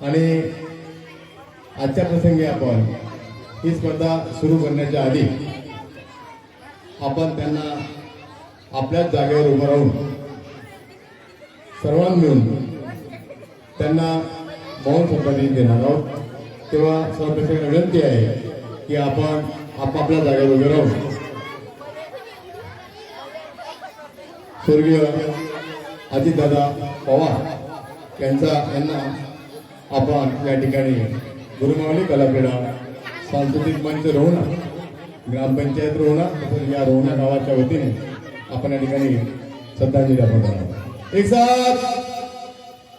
आणि आजच्या प्रसंगी आपण ही स्पर्धा सुरू करण्याच्या आधी आपण त्यांना आपल्याच जागेवर उभं राहून सर्वांना मिळून त्यांना मौन संपादित देणार आहोत। तेव्हा सर्वप्रथम विनंती आहे की आपण आपापल्या जागेवर उभे राहून स्वर्गीय अजितदादा पवार यांना आपण या ठिकाणी गुरुमावली कलाक्रीडा सांस्कृतिक मंच रोहणा ग्रामपंचायत रोहणा तसेच या रोहणा गावाच्या वतीने आपण या ठिकाणी श्रद्धांजली अर्पण करणार। एक साथ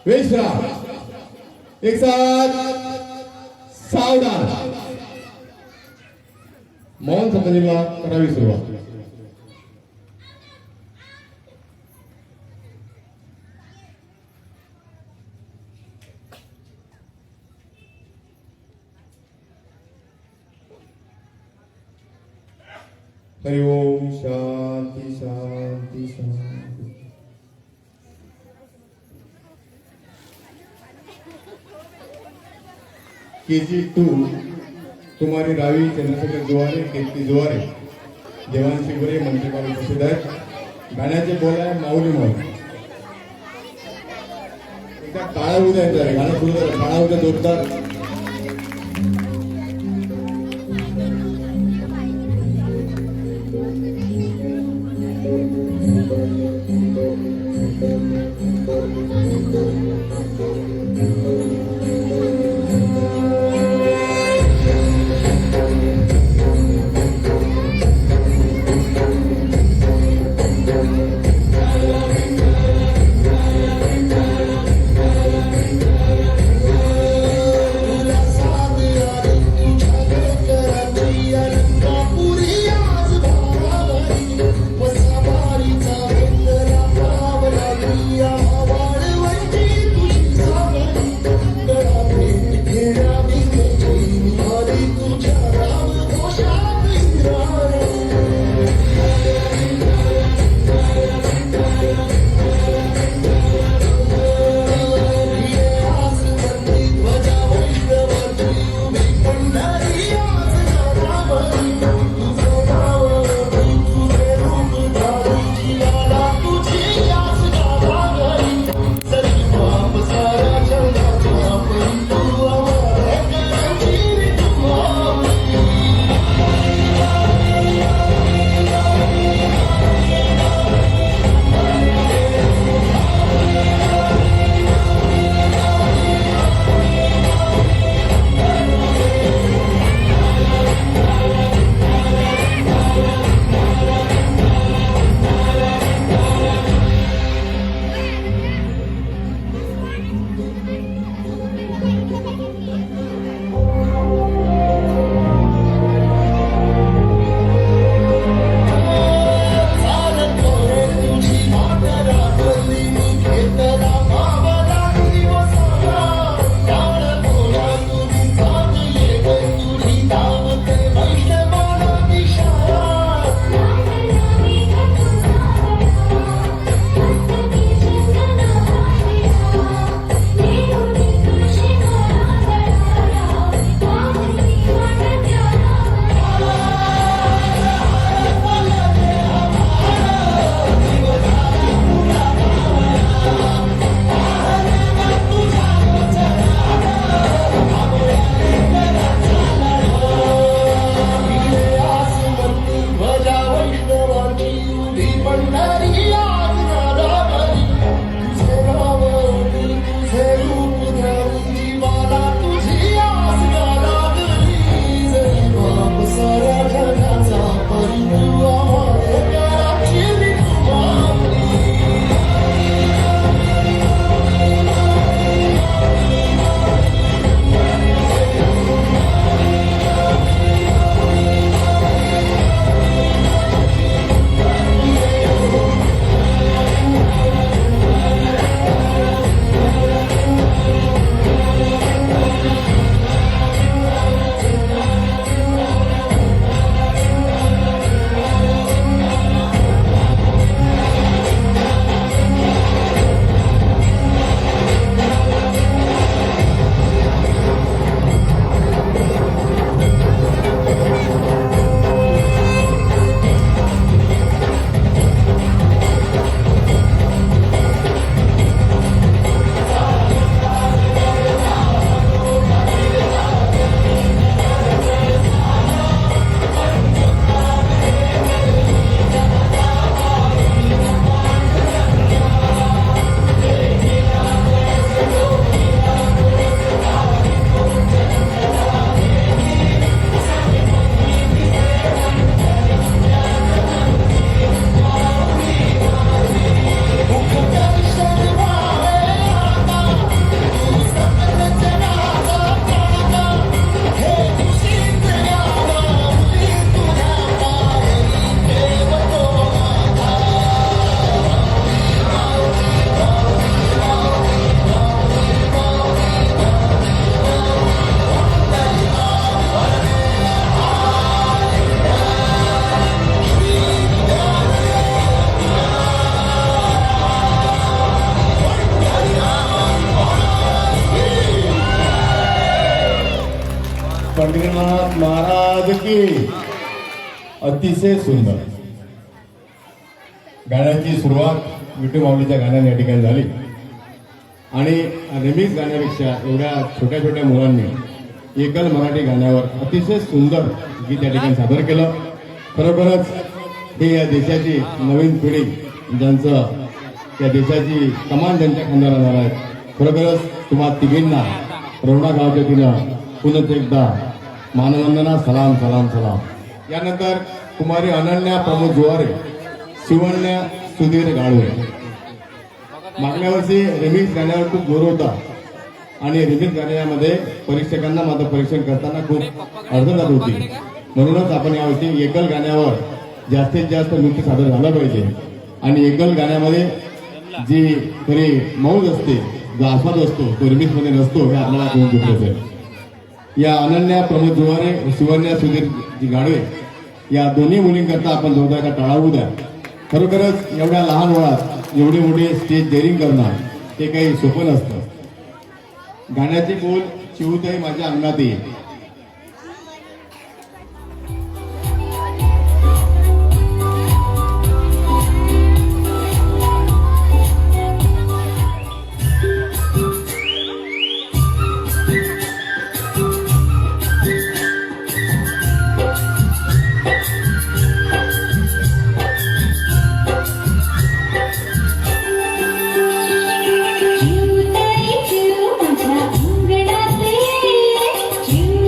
विश्राम, एक साथ सावधान। मौन संपादनेला करावी सुरुवात। हरि ओम शांति शांति शांति। KG2 कुमारी रावी चंद्रशेखर जुवारे, कीर्ती जुवारे, देवांशी गुरे मंत्रिपाल उपस्थित आहेत। गाण्याचे बोल आहे माऊली माऊली। एकदा काळा उद्या येणार आहे, गाणं सुरू झालं, काळा उद्या जोरदार। पंढरीनाथ महाराज की. अतिशय सुंदर गाण्याची सुरुवात विठू माऊलीच्या गाण्याने या ठिकाणी झाली आणि रिमिक्स गाण्यापेक्षा एवढ्या छोट्या छोट्या मुलांनी एकल मराठी गाण्यावर अतिशय सुंदर गीत या ठिकाणी सादर केलं. खरोखरच हे या देशाची नवीन पिढी ज्यांचं या देशाची कमान ज्यांच्या खांद्यावर राहणार आहेत. खरोखरच तुम्हा तिघींना रोणा गावच्या तिनं पुनच एकदा मानवंदना. सलाम सलाम सलाम. यानंतर कुमारी अनन्या प्रमोद जुवारे, शिवण्या सुधीर गाळवे. मागल्या वर्षी रिमिक्स गाण्यावर खूप जोर होता आणि रिमिक्स गाण्यामध्ये परीक्षकांना माझं परीक्षण करताना खूप अडचण जात होती. म्हणूनच आपण यावर्षी एकल गाण्यावर जास्तीत जास्त नृत्य सादर झालं पाहिजे आणि एकल गाण्यामध्ये जी खरी मौज असते, जो आस्वाद असतो तो रिमिक्स मध्ये नसतो हे आपल्याला कळून चुकलं असेल. या अनन्या प्रमोद जुवारे, शिवण्या सुधीर जी गाडवे या दोन्ही मुलींकरता आपण जोरदार टाळा होऊ द्या. खरोखरच एवढ्या लहान वयात एवढे मोठे स्टेज डेअरिंग करणं हे काही सोपं नसतं. गाण्याचे बोल चिवताई माझ्या अंगात येईल. चिवताई चिव माझ्या अंगणात ये, चिव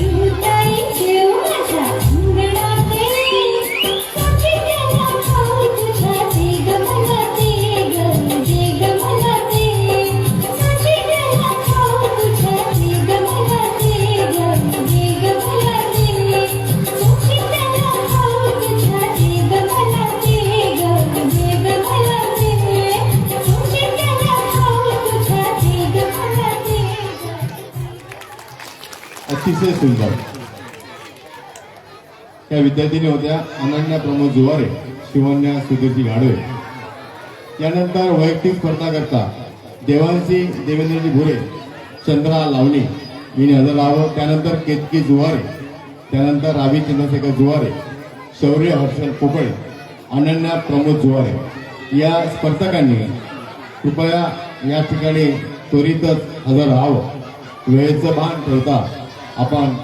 शिवताई शिव माझ्या अंगणाते तुझी त्याला खाऊ तुझ्या ते ग मला ते ग मला ते तुझी त्याला खाऊ तुझ्या ते ग मला ते ग मला ते तुझी त्याला खाऊ तुझ्या ते ग मला ते ग मला ते तुझी त्याला खाऊ तुझ्या ते ग मला ते अतिशय सुंदर. त्या विद्यार्थिनी होत्या अनन्या प्रमोद जुवारे, शिवन्या सुधीरजी गाडवे. त्यानंतर वैयक्तिक स्पर्धा करता देवांशी देवेंद्रजी भुरे, चंद्रा लावणी हिने हजर राहावं. त्यानंतर केतकी जुवारे, त्यानंतर रावी चंद्रशेखर जुवारे, शौर्य हर्षल पोकळे, अनन्या प्रमोद जुवारे या स्पर्धकांनी कृपया या ठिकाणी त्वरितच हजर राहावं. वेळेचं भान ठेवता आपण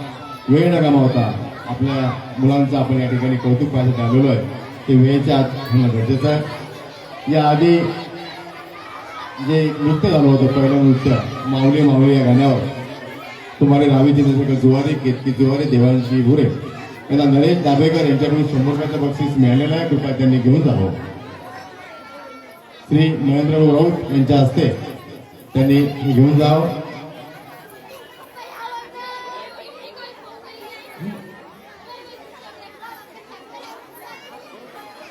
वेळ न गमावता आपल्या मुलांचं आपण या ठिकाणी कौतुक करायसाठी आलेलो आहे. ते वेळेच्या आत होणं गरजेचं आहे. याआधी जे नृत्य झालं होतं, पहिलं नृत्य माऊली माऊली या गाण्यावर तुम्हाला रावी चंद्रशेखर जुवारे, केतकी जुवारे, देवांशी भुरे यांना नरेश दाभेकर यांच्याकडून 100 रुपयाचं बक्षीस मिळालेलं आहे. कृपया त्यांनी घेऊन जावं. श्री महेंद्र राऊत यांच्या हस्ते त्यांनी घेऊन जावं.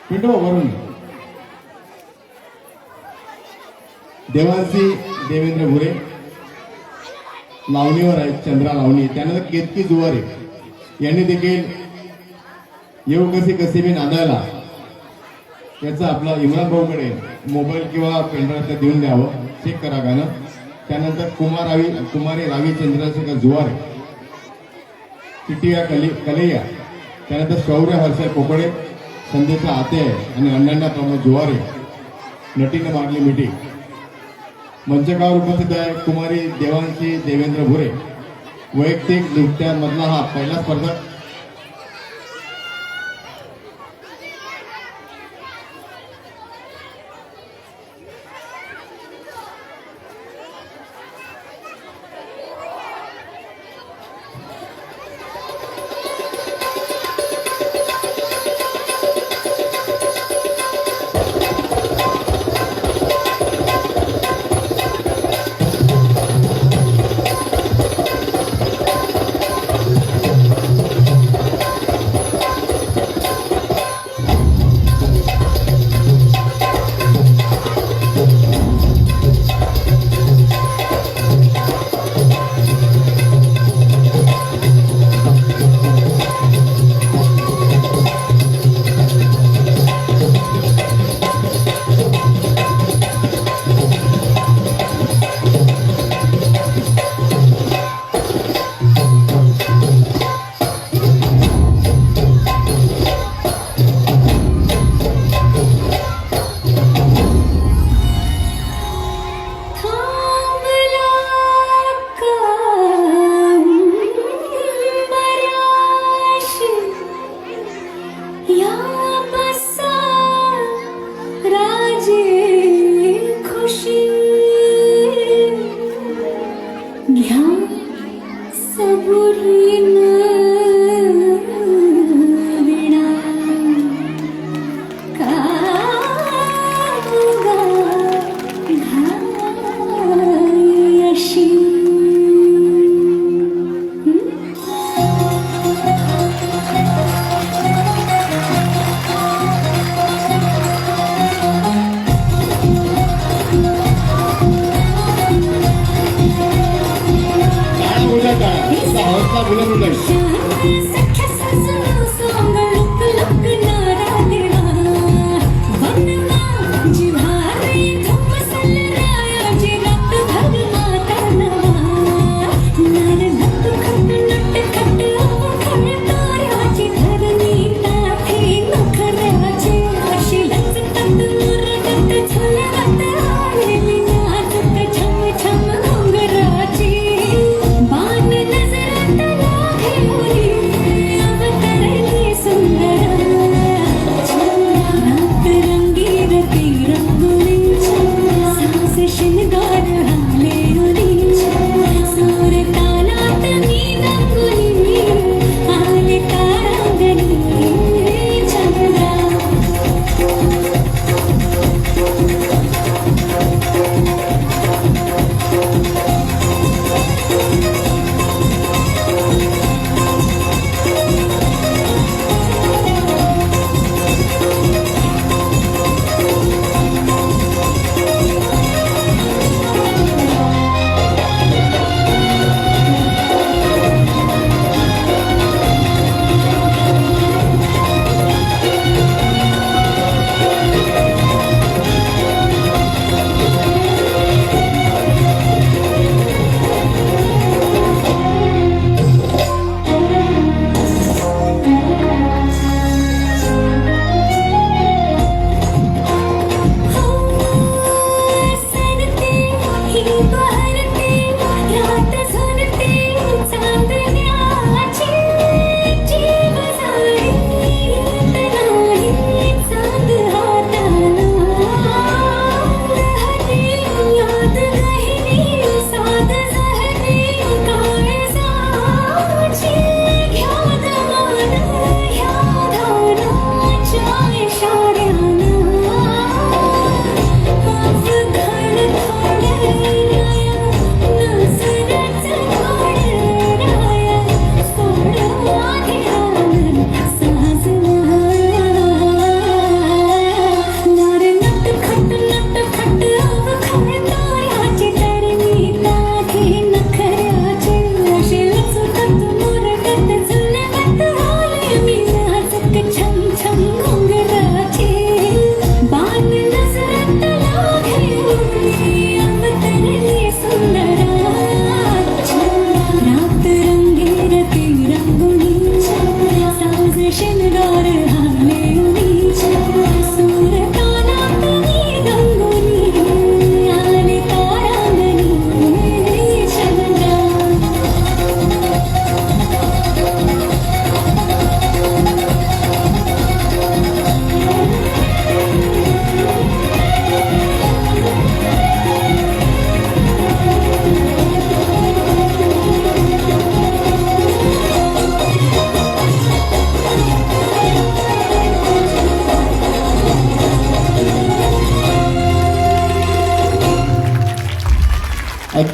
पिंटो वरून देवांशी देवेंद्र भुरे लावणीवर आहेत, चंद्रा लावणी. त्यानंतर केतकी जुवारे यांनी देखील येऊ कशी कसे मी नांदायला याचं आपला इम्रान भाऊकडे मोबाईल किंवा पेनड्राईव्ह देऊन द्यावं. चेक करा गाणं. त्यानंतर कुमारी रावी चंद्रशेखर जुवारे, टिटिया कलैया, त्यानंतर शौर्य हर्षल पोकळे, संदेशा आते आणि अनन्या प्रमोद जुवारे नटीनं मारली मिठी. मंचकावर उपस्थित आहे कुमारी देवांशी देवेंद्र भुरे. वैयक्तिक नृत्यामधला हा पहिला स्पर्धक.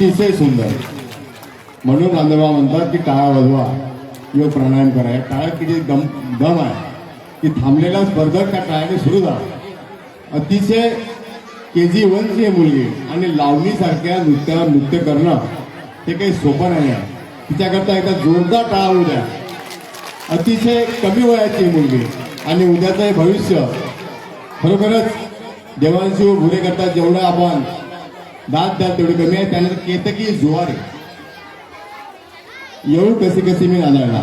अतिशय सुंदर. म्हणून रामदेवबाबा म्हणतात की टाळा वाजवा, योग प्राणायाम करा. या टाळ्यात किती दम आहे की थांबलेला स्पर्धक त्या टाळ्याने सुरू झाला. अतिशय KG1 ची मुलगी आणि लावणीसारख्या नृत्यावर नृत्य करणं हे काही सोपं नाही आहे. तिच्याकरता एकदा जोरदार टाळा होऊ द्या. अतिशय कमी वयाची मुलगी आणि उद्याचं हे भविष्य खरोखरच देवांशी भुरे करता जेवढं आपण दाद द्याल तेवढी कमी आहे. त्यानंतर केतकी जुवारे, येऊ कशी कशी मी नांदायला.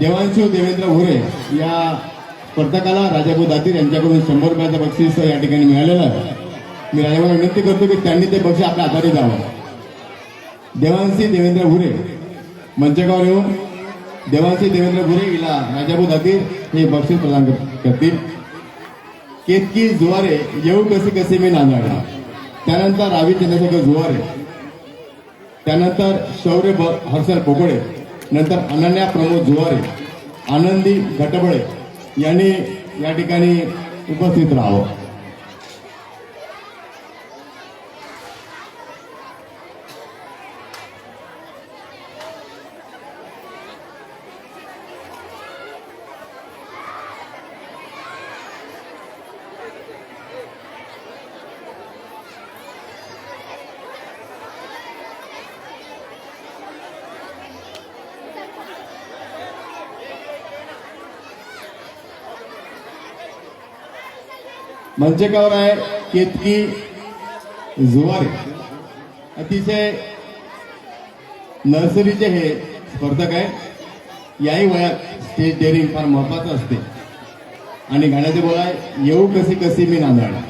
देवांशी देवेंद्र भुरे या स्पर्धकाला राजाभाऊ दातीर यांच्याकडून 100 रुपयाचं बक्षीस या ठिकाणी मिळालेलं आहे. मी राजाभाऊला विनंती करतो की त्यांनी ते बक्षीस आपल्या हाताने द्यावं. देवांशी देवेंद्र भुरे मंचकावर येऊन देवांशी देवेंद्र भुरे हिला राजाभाऊ दातीर हे बक्षीस प्रदान करतील. केतकी जुवारे, येऊ कशी कशी मी नांदायला. त्यानंतर रावी चंद्रशेखर जुवारे, त्यानंतर शौर्य हर्षल पोकळे, नंतर अनन्या प्रमोद जुवारे, आनंदी घटबळे यांनी या ठिकाणी उपस्थित राहावं. मंचकावर आहे केतकी जुवारे. अतिशय नर्सरीचे हे स्पर्धक आहे. याही वयात स्टेज डेअरिंग फार महत्वाचं असते. आणि गाण्याचे बोल आहे, येऊ कशी कशी मी नांदायला.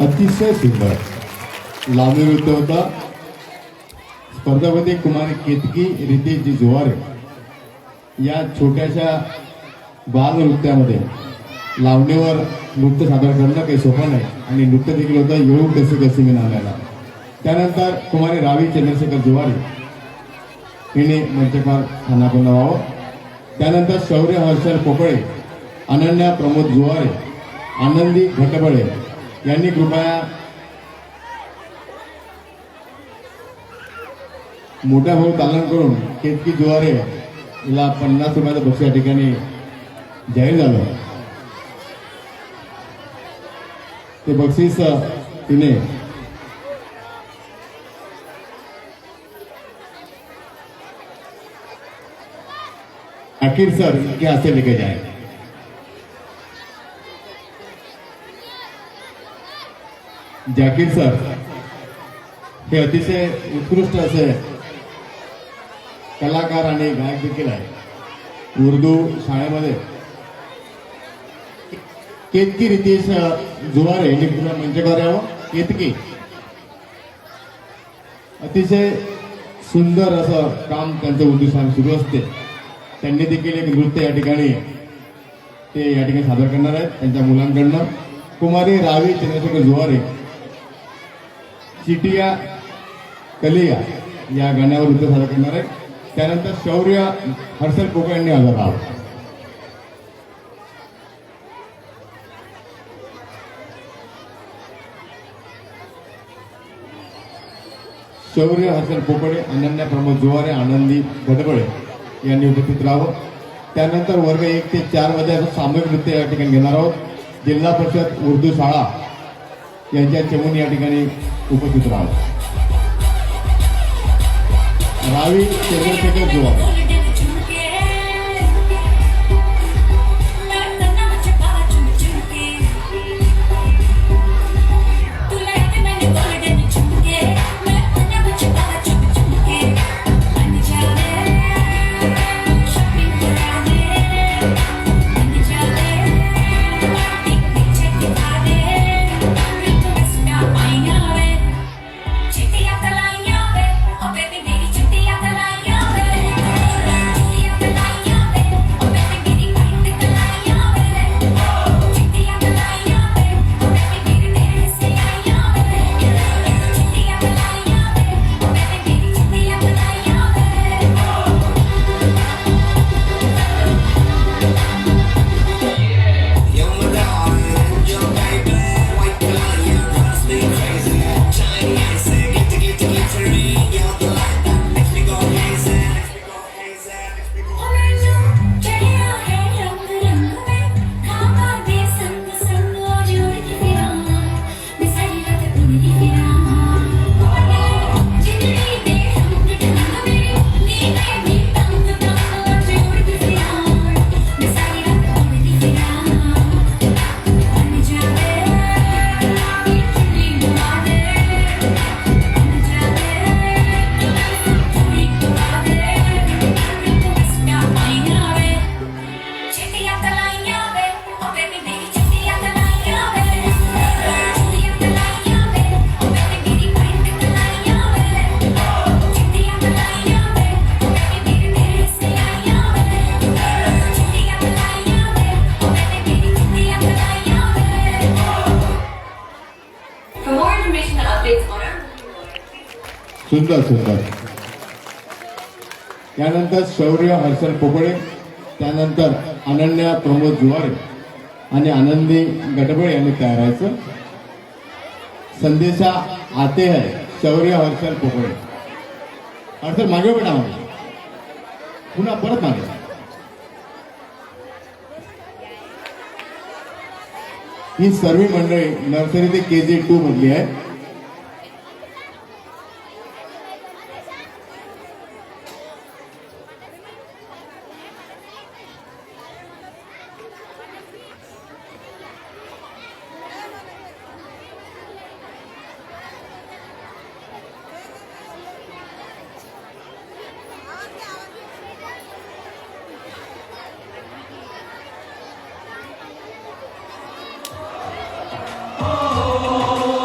अतिशय सुंदर लावणी नृत्य होता. स्पर्धापती कुमारी केतकी रितेशजी जुवारे या छोट्याशा बाल नृत्यामध्ये लावणीवर नृत्य सादर करणं काही सोपं नाही आणि नृत्य देखील होतं येऊ कसे कसे मी नाम्याला. त्यानंतर कुमारी रावी चंद्रशेखर जुवारे हिने मंचपार स्थानापन्न व्हावं. त्यानंतर शौर्य हर्षल पोकळे, अनन्या प्रमोद जुवारे, आनंदी घटबळे यांनी कृपया मोठ्या भाऊ तालन करून केतकी जुवारे हिला 50 रुपयाचं बक्षीस या ठिकाणी जाहीर झालं. ते बक्षीस तिने आखिर सर इनके हाथ से लेके जाए. जाकीर सर हे अतिशय उत्कृष्ट असे कलाकार आणि गायक देखील आहे. उर्दू शाळेमध्ये केतकी रितेश जुवारे यांनी पुन्हा मंचकार यावं. केतकी अतिशय सुंदर असं काम त्यांचं उर्दू शाळेत सुरू असते. त्यांनी देखील एक नृत्य या ठिकाणी ते या ठिकाणी सादर करणार आहेत त्यांच्या मुलांकडनं. कुमारी रावी चंद्रशेखर जुवारे चिटिया कलिया या गाण्यावर नृत्य सादर करणार आहेत. त्यानंतर शौर्य हर्षल पोकळे यांनी हजर राहावं. शौर्य हर्षल पोकळे, अनन्या प्रमोद जुवारे, आनंदी घटबळे यांनी उपस्थित राहावं. त्यानंतर वर्ग 1 ते 4 मध्ये असं सामूहिक नृत्य या ठिकाणी घेणार आहोत. जिल्हा परिषद उर्दू शाळा यांच्या चमून या ठिकाणी उपस्थित राहावं. रावी चंद्रशेखर जुवारे. सुंदर सुंदर. त्यानंतर शौर्य हर्षल पोकळे, त्यानंतर अनन्या प्रमोद जुवारे आणि आनंदी घटबळे यांनी तयार व्हायचं. संदेशा आते है शौर्य हर्षल पोकळे. हर्षल मागे बेटा मागे पुन्हा परत मागे. ही सर्व मंडळी नर्सरी ते KG 2 मधली आहे. Oh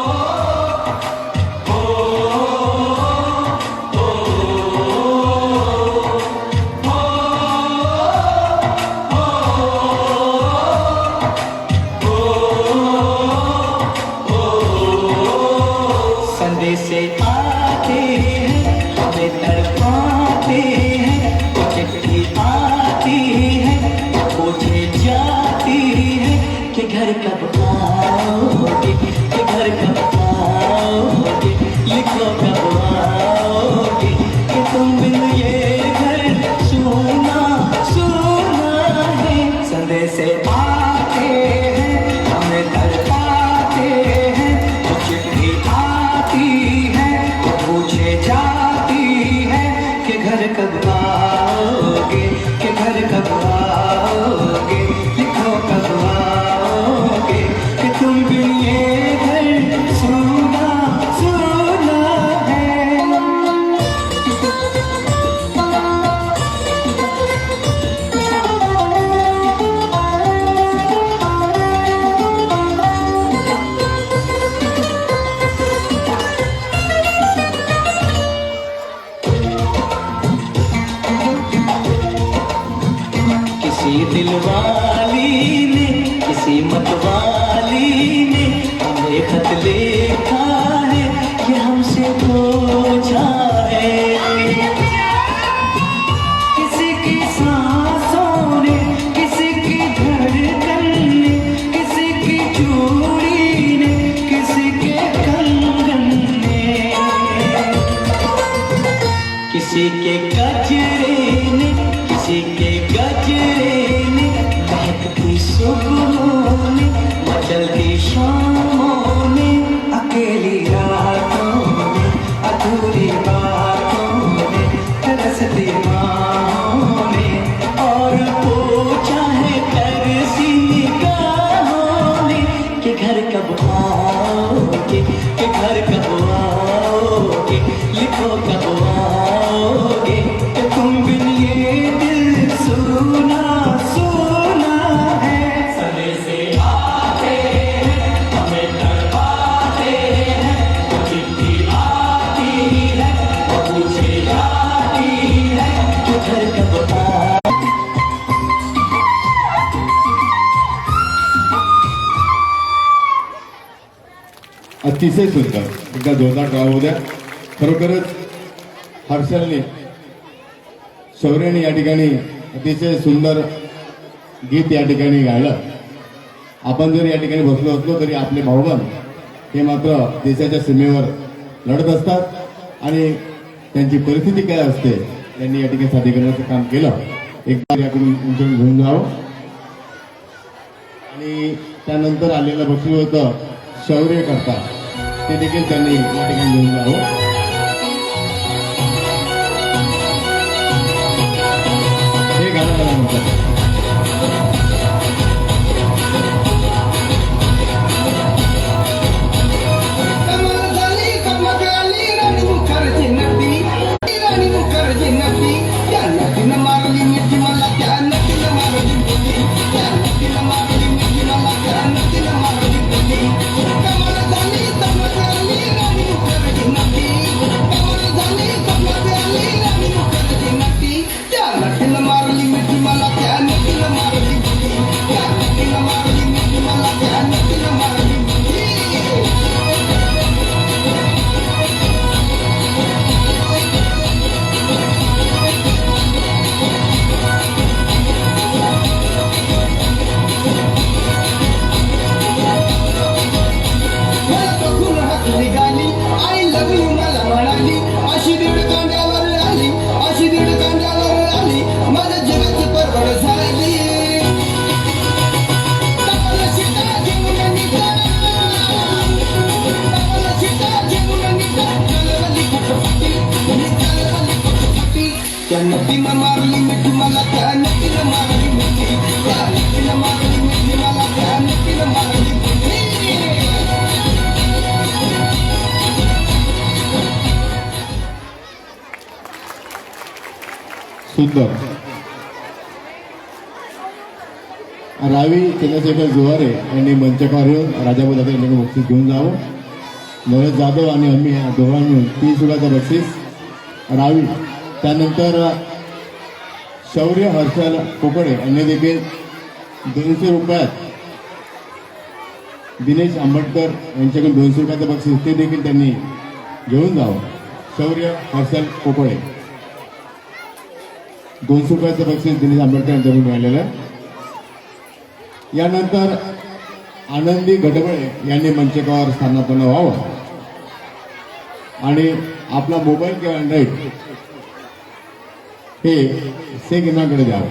बिन ये घर सूना सूना है। किसी दिलवाली ने किसी मतवाली ने हमें खत लिखा है कि हमसे पूछा है। किसी की सांसों ने किसी की धड़कन ने किसी की चूड़ी ने किसी के कंगन ने किसी के गजरे ने किसी के गजरे ने महकती सुबहों ने मचलती शामों ने अकेली रातों में अधूरी बातों में तरसती बाहों में और पूछा है तरसी निगाहों ने कि घर कब आओगे कि घर कब आओगे लिखो कब आओगे कि तुम बिन ये दिल सूना सूना है। समय से आते हैं हमें तड़पाते हैं वो चिट्ठी आती है वो पूछे जाती है कि घर कब आओगे। अतिशय सुंदर एकदा जोरदार टाळ्या होऊ द्या. खरोखरच हर्षलने शौर्याने या ठिकाणी अतिशय सुंदर गीत या ठिकाणी गायलं. आपण जर या ठिकाणी बसलो असलो तरी आपले भाऊबंद हे मात्र देशाच्या सीमेवर लढत असतात आणि त्यांची परिस्थिती काय असते त्यांनी या ठिकाणी सादरीकरणाचं काम केलं. एकदा याकडून तुमच्याकडून घेऊन जावं आणि त्यानंतर आलेलं बक्षीस होतं शौर्य करता ते देखील त्यांनी या ठिकाणी घेऊन जावं. हे गाणं मला म्हणतात. सुंदर रावी चंद्रशेखर जुवारे यांनी मंचकावर येऊन राजाभाऊ यांनी बक्षीस घेऊन जावं. नरेश जाधव आणि आम्ही या दोघांनी मिळून 30 रुपयाचं बक्षीस रावी. त्यानंतर शौर्य हर्षल कोकडे यांनी देखील 200 रुपयात दिनेश आंबटकर यांच्याकडून 200 रुपयाचं बक्षीस ते देखील त्यांनी घेऊन जावं. शौर्य हर्षल कोकडे 200 रुपयाचं बक्षीस दिनेश आंबेडकर यांच्याकडून मिळालेलं आहे. यानंतर आनंदी गडबळे यांनी मंचकावर स्थानापन्न व्हावं आणि आपला मोबाईल किंवा अँड्रॉइड हे सेगीनाकडे द्यावं.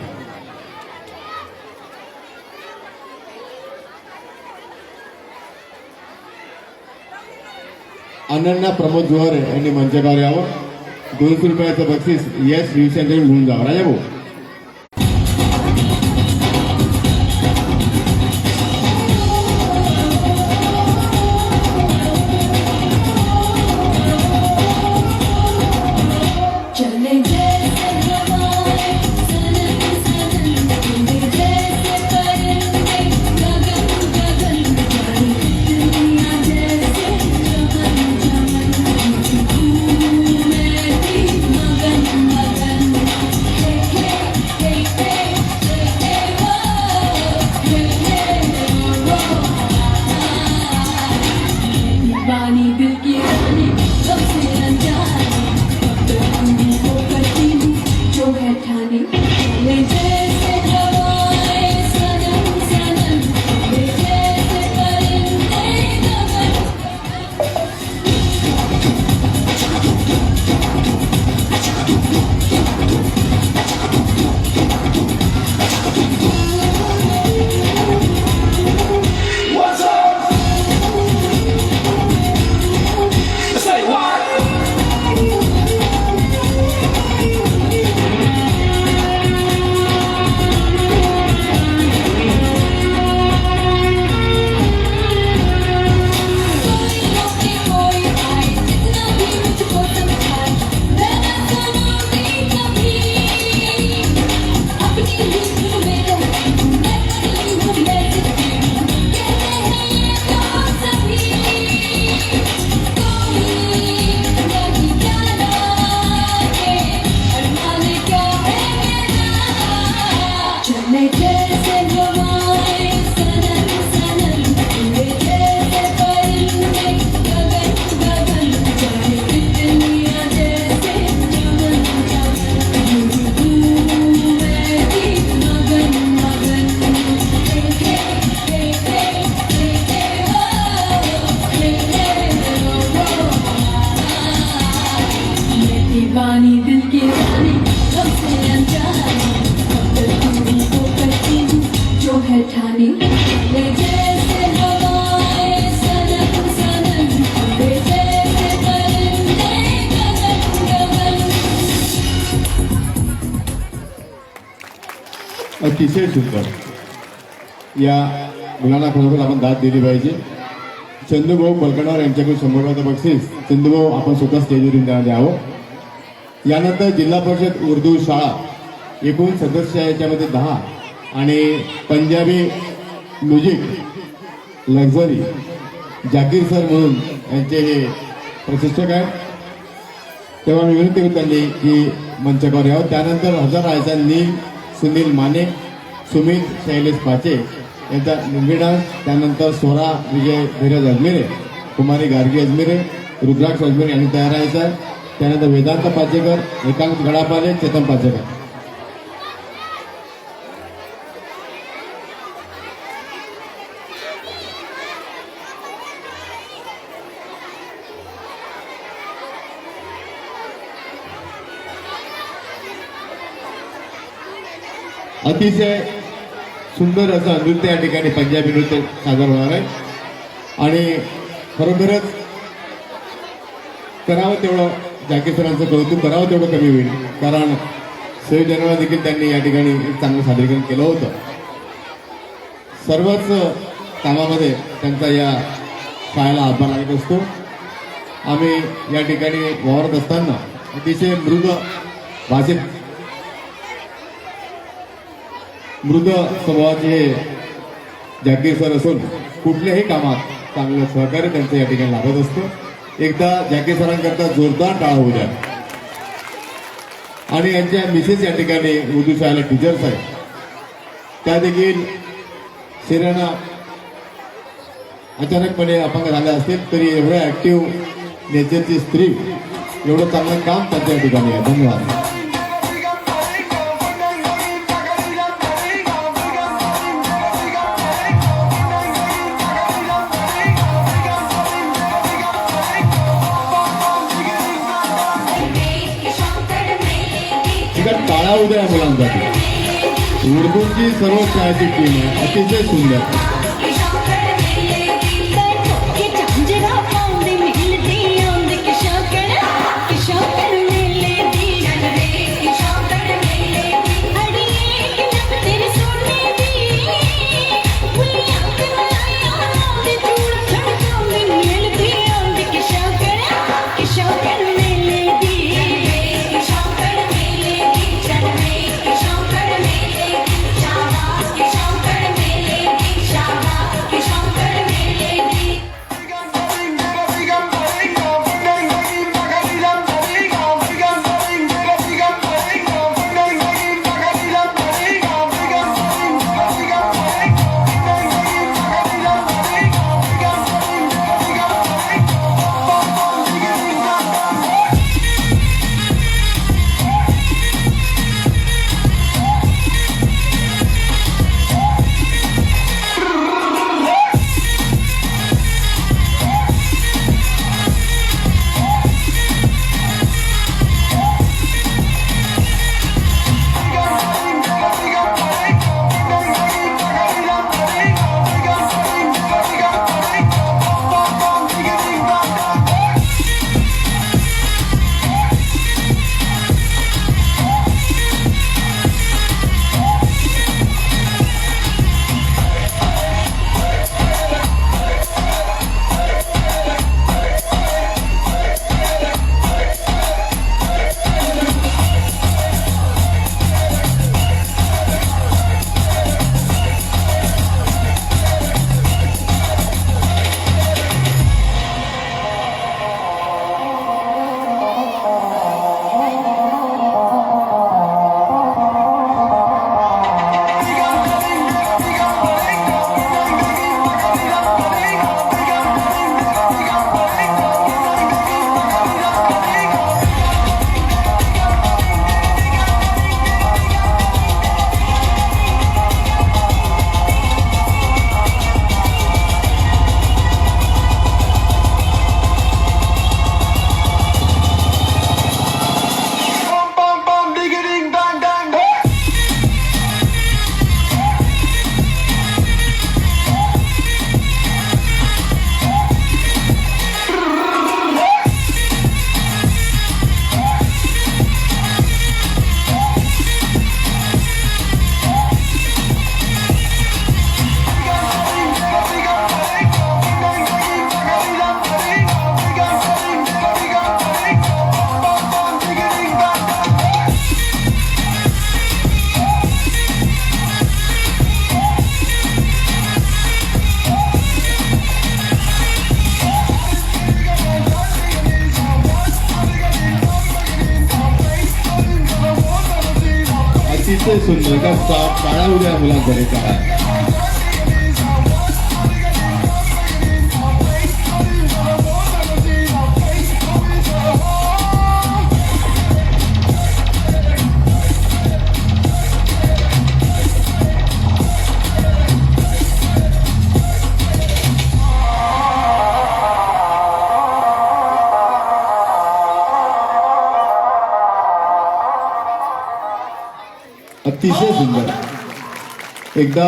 अनन्या प्रमोद जुवारे यांनी मंचकावर यावं. 200 रुपयाचं बक्षीस यश शिवसेनेकडे घेऊन जावं. राजाभाऊ अतिशय सुंदर. या मुलांना खरोखर आपण दाद दिली पाहिजे. चंदूभाऊ बलकणार यांच्याकडून 100 बक्षीस. चंदूभाऊ आपण स्वतः स्टेजवरून द्यावं. यानंतर जिल्हा परिषद उर्दू शाळा एकूण सदस्य याच्यामध्ये 10 आणि Punjabi music luxury Zakir sir म्हणून यांचे हे प्रशिक्षक आहेत. तेव्हा मी विनंती करतो त्यांनी की मंचावर यावं. त्यानंतर हजर राहायचा नील सुनील माने, सुमित शैलेश पाचे यांचा लुंगी डान्स. त्यानंतर स्वरा विजय धीरज अजमेरे, कुमारी गार्गी अजमेरे, रुद्राक्ष अजमेरे यांनी तयार राहायचं आहे. त्यानंतर वेदांत पाचेकर, एकांत गडापाले, चेतन पाचेकर. अतिशय सुंदर असं नृत्य या ठिकाणी पंजाबी नृत्य सादर होणार आहे. आणि खरोखरच करावं तेवढं जाकीर सरांचं कौतुक करावं तेवढं कमी होईल. कारण 6 जानेवारी देखील त्यांनी या ठिकाणी एक चांगलं सादरीकरण केलं होतं. सर्वच कामामध्ये त्यांचा या शाळेला हातभार लागत असतो. आम्ही या ठिकाणी वावरत असताना अतिशय मृद स्वभावाचे हे जाकीर सर असून कुठल्याही कामात चांगलं सहकार्य त्यांचं या ठिकाणी लाभत असतं. एकदा जाकीर सरांकरता जोरदार टाळा होऊ द्या. आणि यांच्या मिसेस या ठिकाणी उर्दू शाळेला टीचर्स आहेत. त्या देखील शरीरानं अचानकपणे अपंग झाल्या असतील तरी एवढ्या ऍक्टिव्ह नेचरची स्त्री, एवढं चांगलं काम त्यांच्या या ठिकाणी आहे. धन्यवाद. टाळा उद्या मुलांसाठी. उर्दूची सर्व शाळेची टीम आहे, अतिशय सुंदर. अतिशय सुंदर का काळा उद्या मुलांकडे काळा अतिशय सुंदर एकदा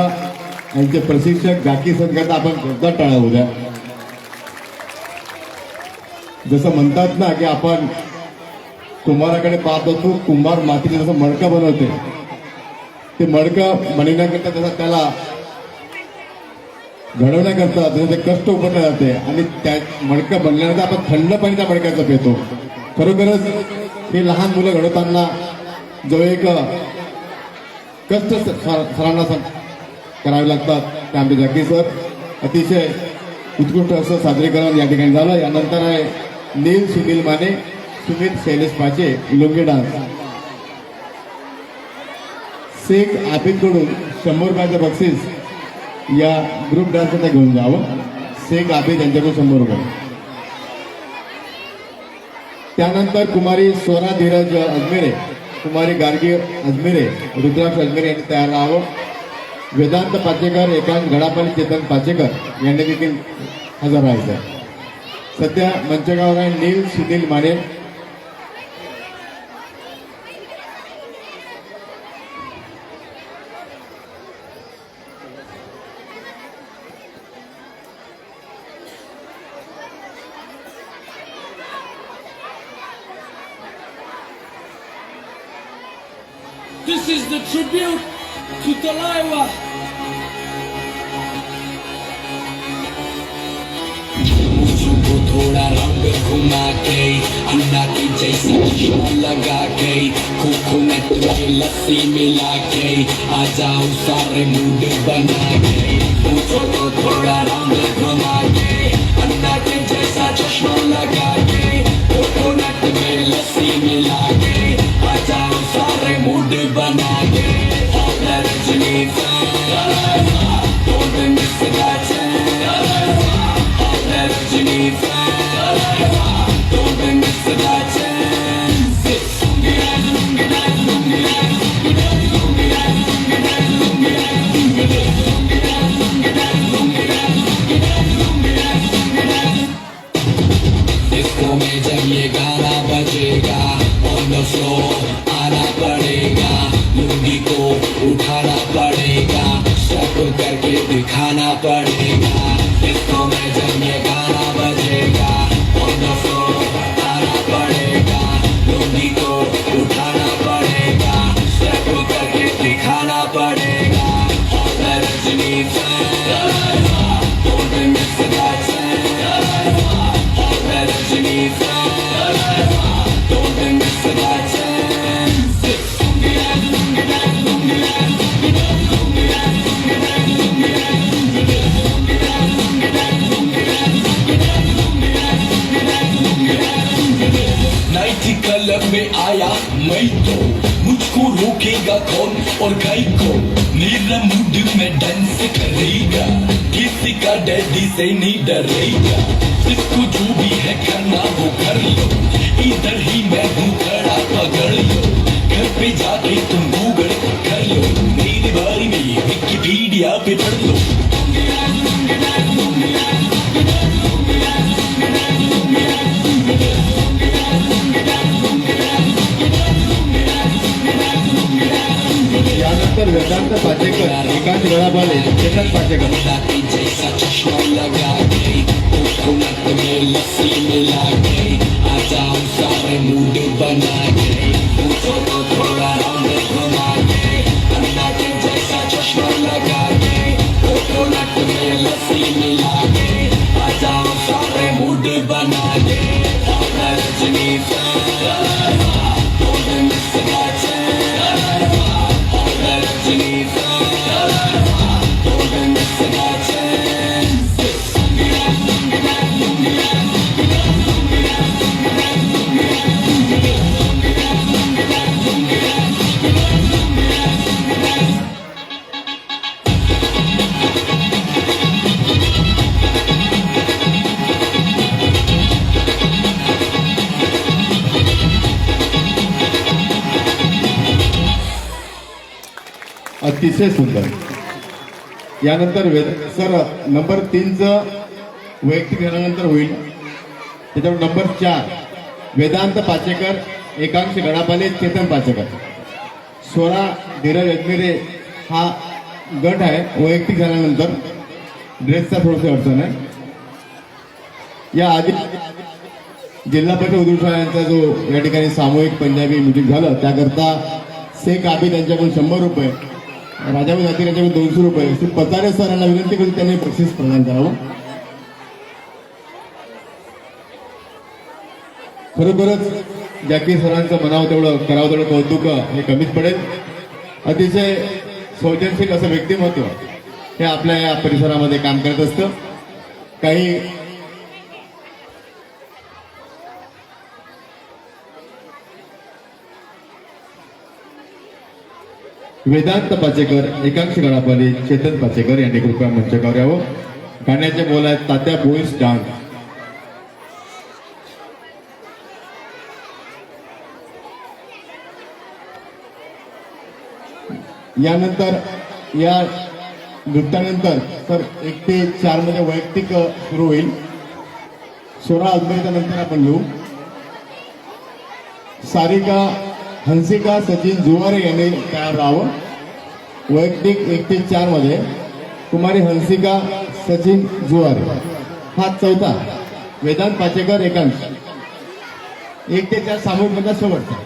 यांचे प्रशिक्षक गाकी संघाचा आपण शब्दात टाळा उद्या जसं म्हणतात ना की आपण कुंभाराकडे पाहत असतो कुंभार मातीने जसं मडकं बनवते ते मडकं बनवण्याकरता तसं त्याला घडवण्याकरता त्याचं ते कष्ट उपटले जाते आणि त्या मडकं बनल्यानंतर आपण थंड पाणी त्या मडक्याचं पितो खरोखरच हे लहान मुलं घडवताना जो एक कष्ट सरांना करावे लागतात ते आमचे जग्गी सर अतिशय उत्कृष्ट असं सादरीकरण या ठिकाणी झालं यानंतर आहे नील सुनील माने सुमित शैलेश पाचे लुंगी डान्स शेख आबिदकडून 100 रुपयाचं बक्षीस या ग्रुप डान्सचा घेऊन जावं शेख आबिद यांच्याकडून 100 रुपये त्यानंतर कुमारी स्वरा धीरज अजमेरे कुमारी गार्गी अजमेरे रुद्राक्ष अजमेरे यांनी तयार राहावं वेदांत पाचेकर एकांश गडापाली चेतन पाचेकर यांनी देखील हजर राहायचं सध्या मंचगावर आहे नील Sunil Mane This is the tribute to Talaiwa. मुझको थोड़ा रंग घुमा के अन्ना की जैसी चश्मा लगा के कोकोनट में लस्सी मिला के आ जाओ सारे मूड बना के मुझको थोड़ा रंग घुमा के अन्ना के जैसा चश्मा लगा के कोकोनट में लस्सी मिला के आ जाओ सारे मूड बना के Rajani don't miss that chance Rajini don't miss that chance इसको में जब ये गाना बजेगा on the floor आना पड़ेगा लुंगी को उठाना पड़ेगा स्टेप करके दिखाना पड़ेगा इसको में जब ये गाना बजेगा on the floor आना पड़ेगा लुंगी को उठाना पड़ेगा स्टेप करके दिखाना पड़ेगा Rajni don't miss that chance Rajni don't miss that chance nighty colour में आया मैं तो मुझको रोकेगा कौन और गाय को मेरा मूड में डांस करेगा किसी का डैडी से नहीं डरेगा जिसको जो भी है करना वो कर लो इधर ही मैं हूँ खड़ा पकड़ लो घर पे जाके तुम गूगल कर लो मेरे बारे में विकिपीडिया पे पढ़ लो यानंतर वेदांत पाचेकर एकांश गडापाले चेतन पाचेकर जैसा चश्मा लगा के कोकोनट में लस्सी मिला के आ जाओ सारे मूड बना के मुझको थोड़ा रंग घुमा के अन्ना के जैसा चश्मा लगा के कोकोनट में लस्सी मिला के आ जाओ सारे मूड बना के Rajani don't miss that chance Rajni don't miss that chance अतिशय सुंदर. यानंतर सर नंबर 3चं वैयक्तिक झाल्यानंतर होईल. त्याच्यावर नंबर 4 वेदांत पाचेकर, एकांश गडापाले, चेतन पाचेकर. स्वरा धीरज अजमेरे हा गट आहे. वैयक्तिक झाल्यानंतर ड्रेसचा थोडीशी अडचण आहे. या आधी जिल्हा परिषद उदूरशाह यांचा जो या ठिकाणी सामूहिक पंजाबी म्युझिक झालं त्याकरता शेख आबिद यांच्याकडून 100 रुपये, राजाभाई जातीर यांच्याकडून 200 रुपये. श्री पचारे सर यांना विनंती करून त्यांनी बक्षीस प्रदान करावं. खरोखरच जॅकी सरांचं म्हणावं तेवढं करावं तेवढं कौतुक हे कमीच पडेल. अतिशय सौजनशील असं व्यक्तिमत्व हे आपल्या या परिसरामध्ये काम करत असतं. काही वेदांत पाचेकर, एकांश गडापाले, चेतन पाचेकर यांनी कृपया मंचावर यावं. गाण्याचे बोल आहेत तात्या बोईस डान्स. यानंतर या नृत्यानंतर सर 1 ते 4 मध्ये वैयक्तिक सुरू होईल. स्वरा अजमेरच्या नंतर आपण घेऊ. सारिका हंसिका सचिन जुवारे यांनी तयार राहावं. वैयक्तिक 1 ते 4 मध्ये कुमारी हंसिका सचिन जुवारे. हा 4था वेदांत पाचेकर, एकांश. 1 ते 4 सामूहिक मधला शेवटचा.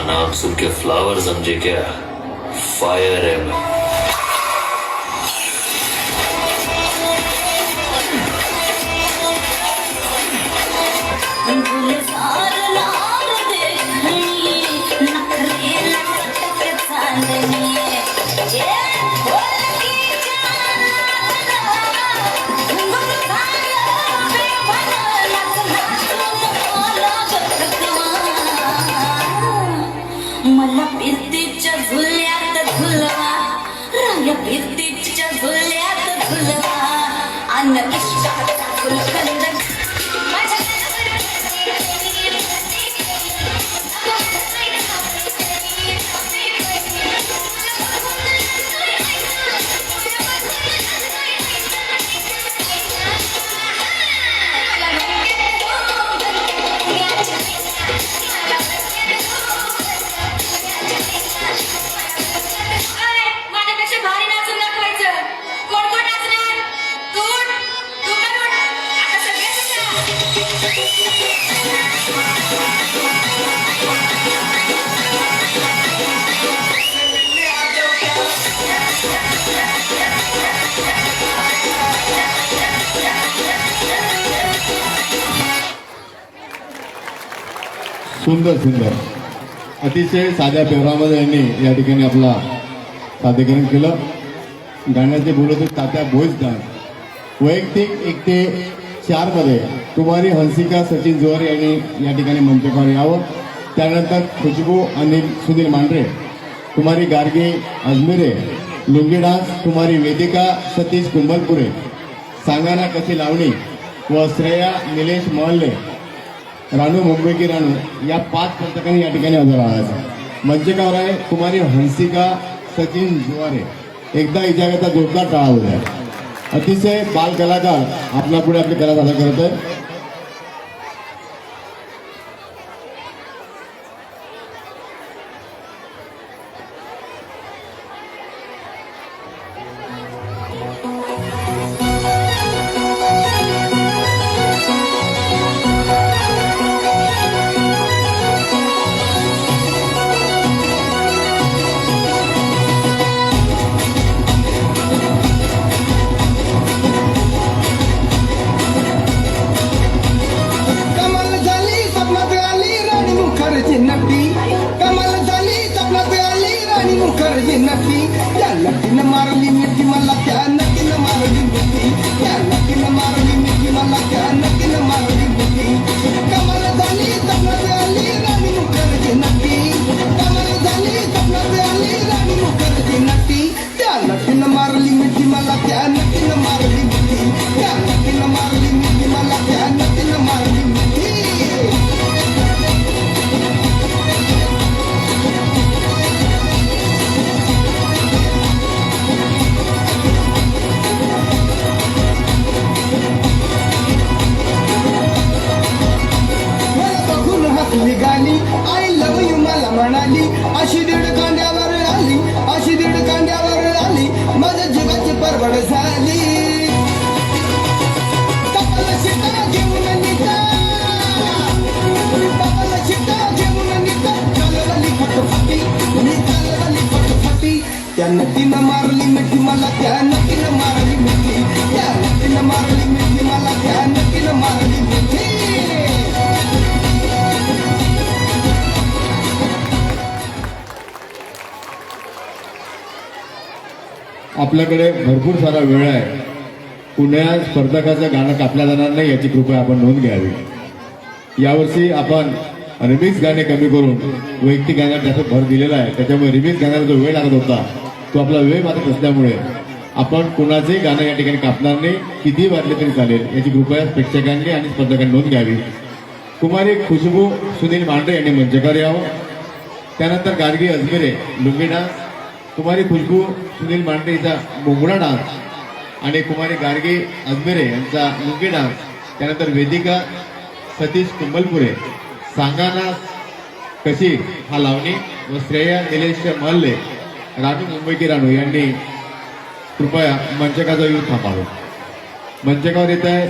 नाम सुन के फ्लावर समझे क्या? फायर है मैं। गुलजार लाल देखणी नखरे लटक चांदणी भिंतीच्या झुल्यात झुलवा अन्न इष्टाचा फुलखंड माझ्या माझ्यापेक्षा भारी नाचून दाखवायचं. कोण कोण नाचणार? तू उठ. तू पण उठ. आता सगळेच उठा. सुंदर सुंदर अतिशय साध्या पेहरामध्ये यांनी या ठिकाणी आपला सादरीकरण केलं. गाण्याचे बोलत होते तात्या भोज डान्स वैयक्तिक 1 ते 4 मध्ये कुमारी हंसिका सचिन जोहर यांनी या ठिकाणी मंचकावर यावं. त्यानंतर खुशबू अनिल सुनील मांढरे, कुमारी गार्गी अजमेरे, लुंगी डान्स कुमारी वेदिका सतीश कुंभलपुरे, सांगाना कशी लावणी व श्रेया निलेश महल्ले, रानू मुंबई की रानू या 5 पथकांनी या ठिकाणी हजर राहायचं. मंचकावर आहे कुमारी हंसिका सचिन जुवारे. एकदा हिच्याकरता जोरदार टाळा होत आहे. अतिशय बाल कलाकार आपल्या पुढे आपली कला सादर करत आहे. कमाल झाली स्वप्नात आली राणी मुखर्जी नटी. कमाल झाली स्वप्नात आली राणी मुखर्जी नटी. त्या नटीनं मारली मिठी मला, त्या नटीनं मारली मिठी. त्या नटीनं मारली मिठी मला, त्या नटीनं मारली मिठी. कमाल झाली स्वप्नात आली राणी मुखर्जी नटी. कमाल झाली स्वप्नात आली राणी मुखर्जी नटी. त्या नटीनं मारली मिठी मला, त्या नटीनं मारली मिठी. त्या नटीनं मारली मिठी मला, त्या नटीनं मारली मिठी. मला बघून हसली गाली, आय लव यू मला म्हणाली. अशी 1.5 कांड्यावर आली, अशी 1.5 कांड्यावर आली. माझ्या जीवाची परवड झाली. कपाला शिटा घेऊन निघा, कपाला शिटा घेऊन निघा. चालवली फटफटी, मी चालवली फटफटी. त्या नटीनं मारली मिठी मला, त्या नटीनं मारली मिठी. त्या नटीनं मारली मिठी मला, त्या नटीनं मारली मिठी. आपल्याकडे भरपूर सारा वेळ आहे. पुण्या स्पर्धकाचं गाणं कापल्या जाणार नाही याची कृपया आपण नोंद घ्यावी. यावर्षी आपण रिमिक्स गाणे कमी करून वैयक्तिक गाण्यात जास्त भर दिलेला आहे. त्याच्यामुळे रिमिक्स गाण्याला जो वेळ लागत होता तो आपला वेळ वाचत असल्यामुळे आपण कुणाचंही गाणं या ठिकाणी कापणार नाही. किती वाजले तरी चालेल याची कृपया प्रेक्षकांनी आणि स्पर्धकांनी नोंद घ्यावी. कुमारी खुशबू सुनील मांढरे यांनी मंचकावर यावं. त्यानंतर गार्गी अजमेरे लुंगी डान्स, कुमारी खुशबू सुनील मांढरे यांचा मुंगडा डान्स आणि कुमारी गार्गी अजमेरे यांचा लुंगी डान्स. त्यानंतर वेदिका सतीश कुंभलपुरे सांगाना कशी हा लावणी व श्रेया निलेश महल्ले, रानू मुंबई की रानू यांनी कृपया मंचकाचा यूज थांबावं. मंचकावर येत आहे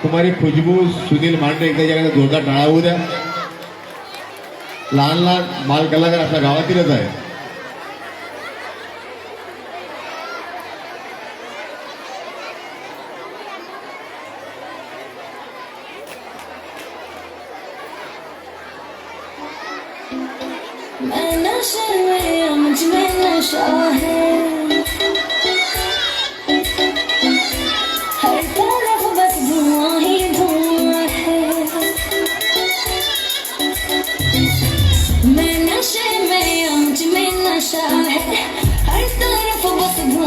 कुमारी खुशबू सुनील मांढरे. एकदा जगाचा जोरदार टाळा होऊ द्या. लहान लहान बाल कलाकार आपल्या गावातीलच आहे. मैं नशे में मुझ में नशा है, हर तरफ बस धुआं ही धुआं है. मैं नशे में मुझ में नशा है, हर तरफ बस धुआं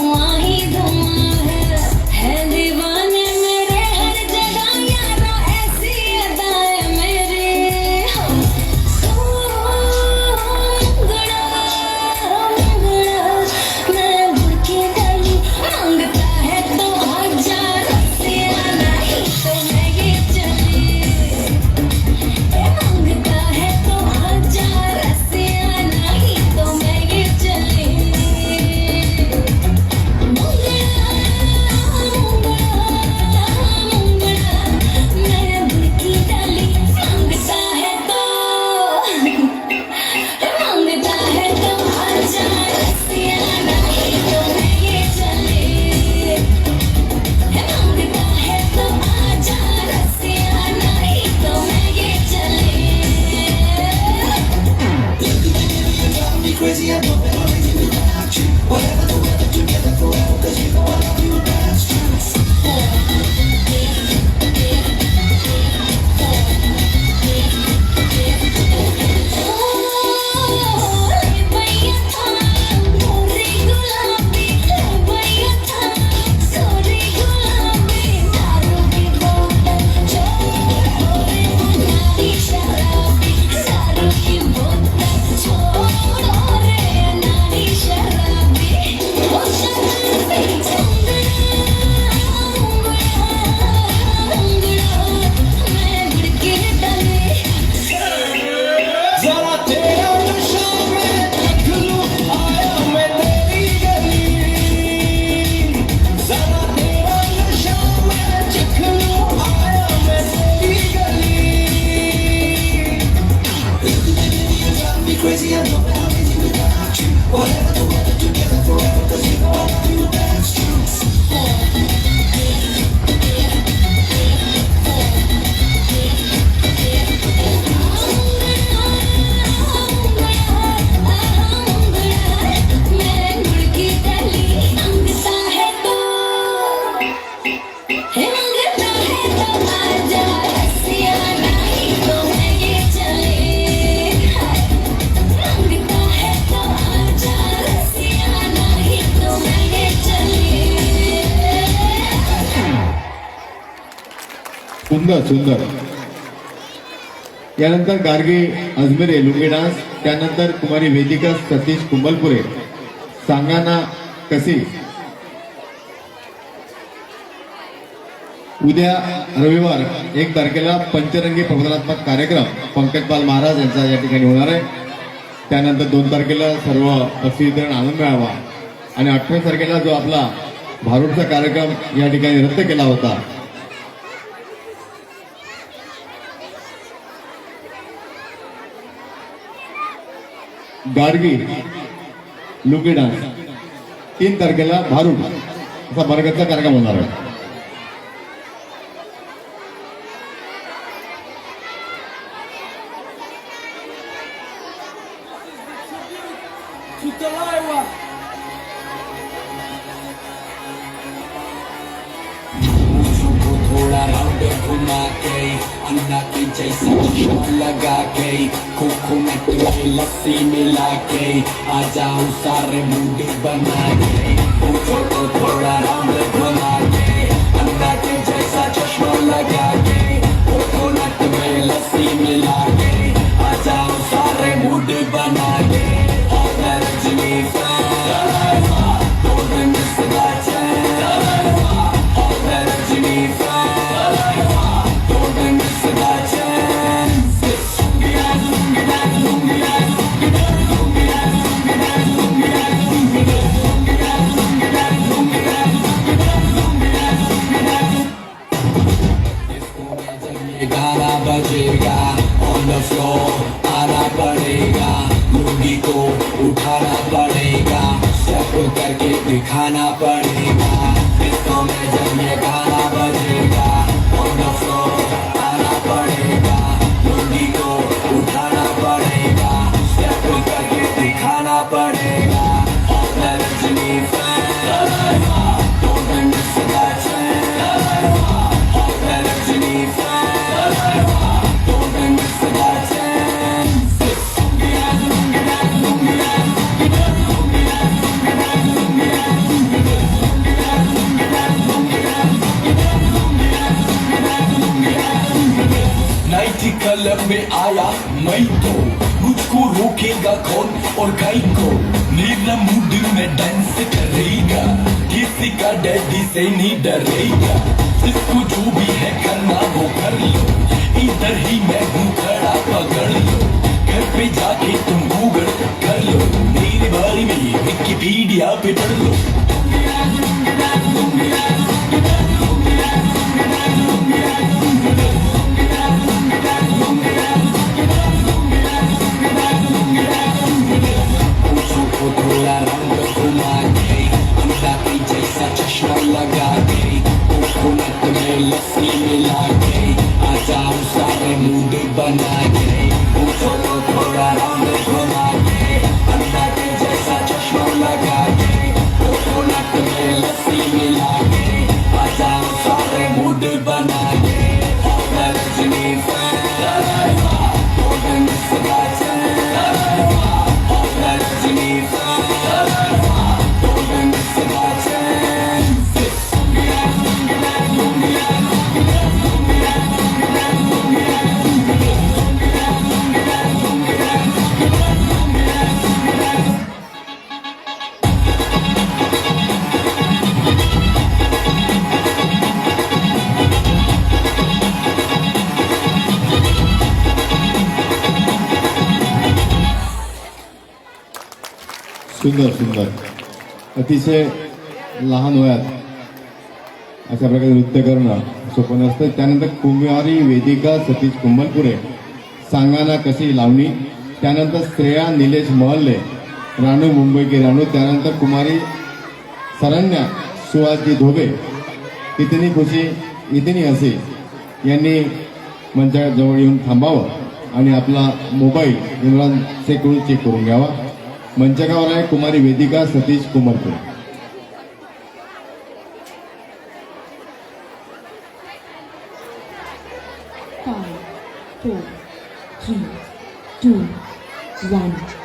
सुंदर सुंदर. यानंतर गार्गी अजमेरे लुंगी डान्स. त्यानंतर कुमारी वेदिका सतीश कुंभलपुरे सांगाना कसी. उद्या रविवार 1 तारखेला पंचरंगी प्रबोधनात्मक कार्यक्रम पंकज पाल महाराज यांचा या ठिकाणी होणार आहे. त्यानंतर 2 तारखेला सर्व पक्षी वितरण आनंद मेळावा आणि 28 तारखेला जो आपला भारूडचा कार्यक्रम या ठिकाणी रद्द केला होता. गाडगी लुकी डान्स 3 तारखेला भारूड असा बरगतचा कार्यक्रम होणार आहे. To Talaiwa. मुझको थोड़ा राउंड घुमा के अन्ना की जैसा चश्मा लगा के कोकोनट में लस्सी मिला के आ जाओ सारे मूड बना के मुझको थोड़ा राउंड घुमा के अन्ना की जैसा चश्मा लगा के कोकोनट में लस्सी मिला के आ जाओ सारे मूड बना के Rajini fan golden Rajini fan, golden गाना बजेगा on the floor आना पड़ेगा लुंगी को उठाना पड़ेगा स्टेप करके दिखाना पड़ेगा इसको में जब ये गाना बजेगा on the floor आना पड़ेगा लुंगी को उठाना पड़ेगा स्टेप करके दिखाना पड़ेगा Rajni fan golden Rajani fan golden nighty colour में आया मैं तो मुझको रोकेगा कौन और गाई को मेरा मूड में डांस करेगा किसी का डैडी से नहीं डरेगा जिसको जो भी है करना वो कर लो इधर ही मैं हूँ खड़ा पकड़ लो घर पे जाके तुम गूगल कर लो मेरे बारे में विकिपीडिया पे पढ़ लो थोड़ा रंग घुमा के अंडा की जैसा चश्मा लगा के कोकोनट में लस्सी मिला के आ जाओ सारे मूड बना के मुझको थोड़ा रंग घुमा के अंडा की जैसा चश्मा लगा के कोकोनट में लस्सी मिला के आ जाओ सारे मूड बना के Rajini fan golden Rajani fan golden सुंदर सुंदर अतिशय लहान वयात अशा प्रकारे नृत्य करणं सोपं नसतं. त्यानंतर कुमारी वेदिका सतीश कुंभलपुरे सांगाना कशी लावणी. त्यानंतर श्रेया निलेश महल्ले रानू मुंबई की रानू. त्यानंतर कुमारी सरन्या सुहासजी धोबे इतनी खुशी इतनी हसी यांनी मंचाजवळ येऊन थांबावं आणि आपला मोबाईल इम्रान शेखकडून चेक करून घ्यावा. मंचकावर आहे कुमारी वेदिका सतीश कुंभलपुरे. 5, 4, 3, 2, 1.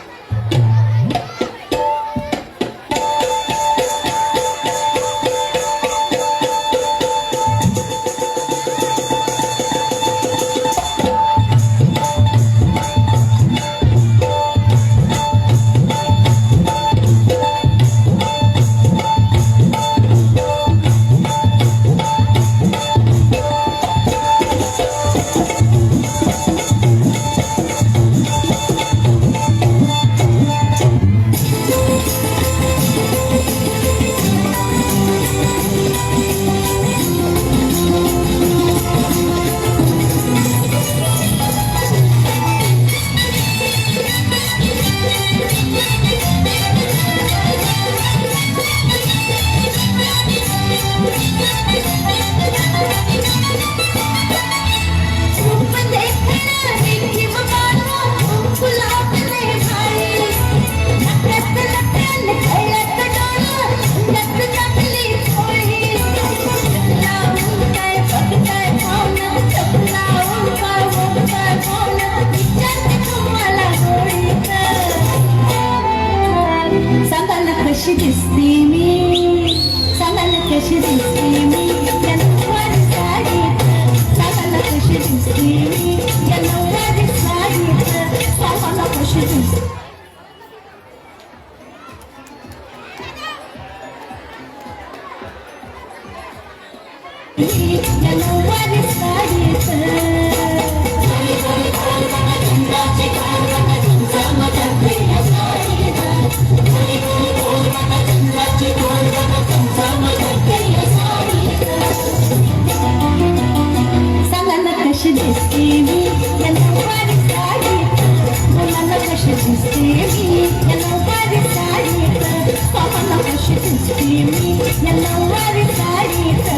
कशी दिसते मी सांगायला कशी दिसते मी या नऊवारी साडीत सांगायला कशी दिसते मी या नऊवारी साडीत सांगायला कशी दिसते या नऊवारी साडीत सांगायला कशी दिसते मी या नऊवारी साडीत मुलाला कशी दिसते मी या नऊवारी साडीत पापाला कशी दिसते मी या नऊवारी साडीत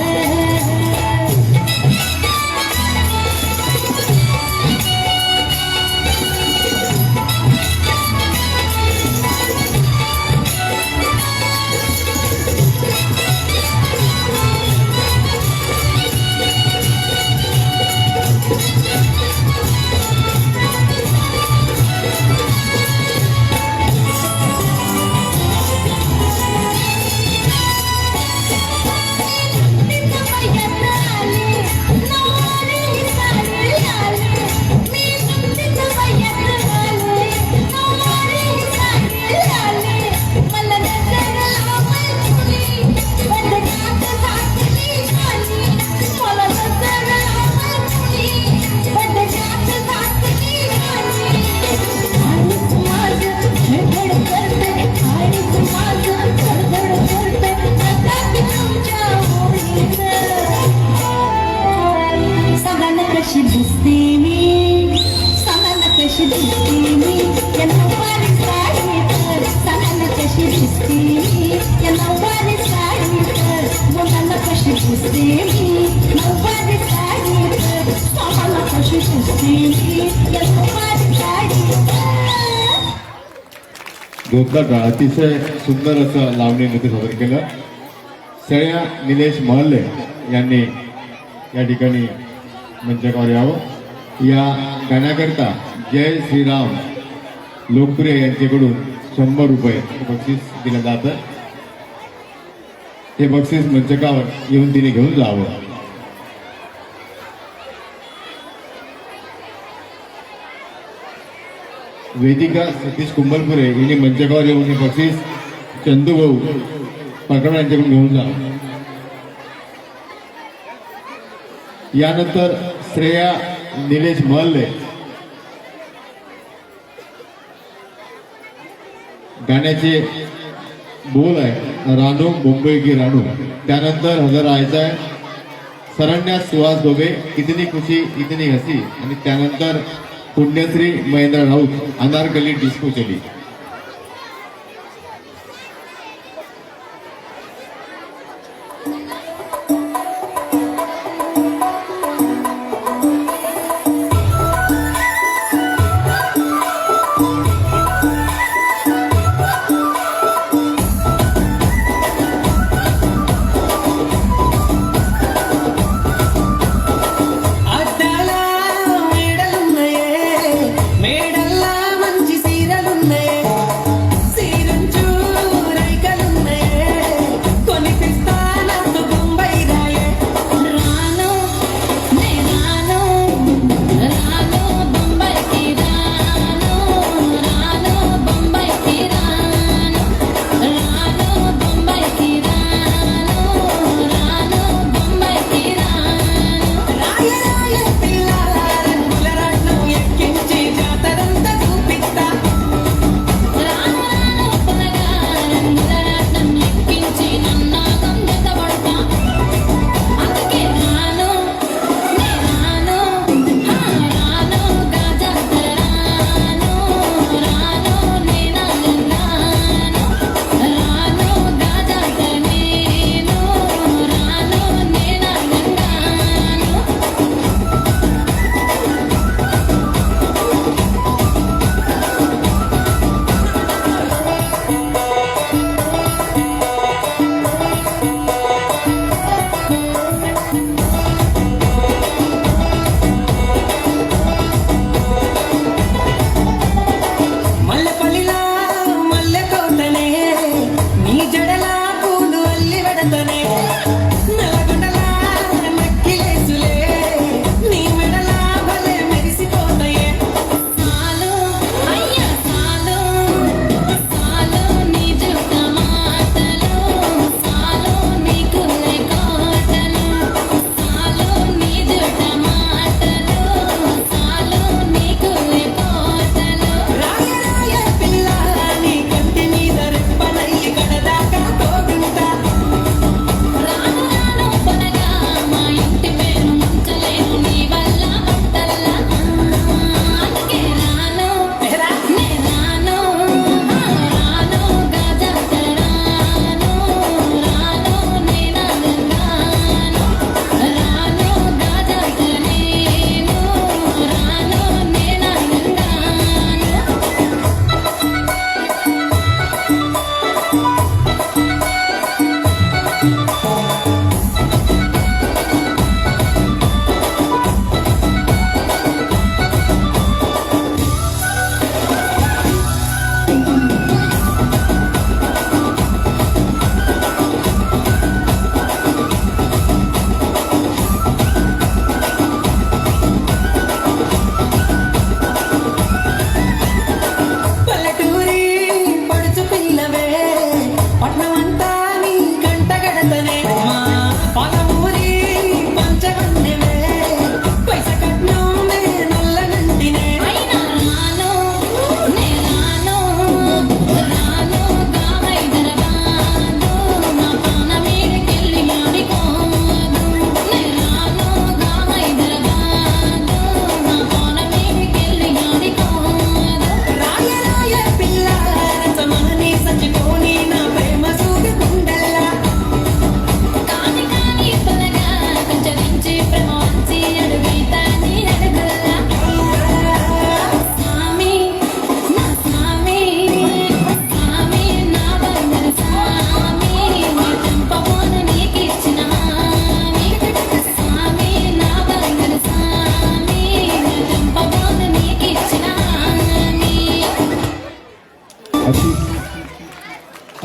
कशी दिसते मी सांगायला कशी दिसते मी या नऊवारी साडीत सांगायला कशी दिसते मी या नऊवारी साडीत मुलाला कशी दिसते मी नऊवारी साडीत सांगायला कशी दिसते मी या नऊवारी साडीत जोतला अतिशय सुंदर असं लावणी नृत्य सादर केलं. सळ्या निलेश महल्ले यांनी या ठिकाणी मंचकावर यावं. या गाण्याकरता जय श्रीराम लोकप्रिय यांच्याकडून 100 रुपये बक्षीस दिलं जातं. हे बक्षीस मंचकावर येऊन तिने घेऊन जावं. वेदिका सतीश कुंभलपुरे यांनी मंचकावर येऊन हे बक्षीस चंदूभाऊ पाटण यांच्याकडून घेऊन जावं. यानंतर श्रेया निलेश महल्ले गाण्याचे बोल आहे रानू मुंबई की रानू. त्यानंतर हजर राहायचा आहे सरण्या सुहास दोबे इतनी खुशी इतनी हसी. आणि त्यानंतर पुण्यश्री महेंद्र राऊत अनारकली डिस्को चली. అద్దాల మేడలున్నాయే మేడల్లా మంచి సీరలున్నాయే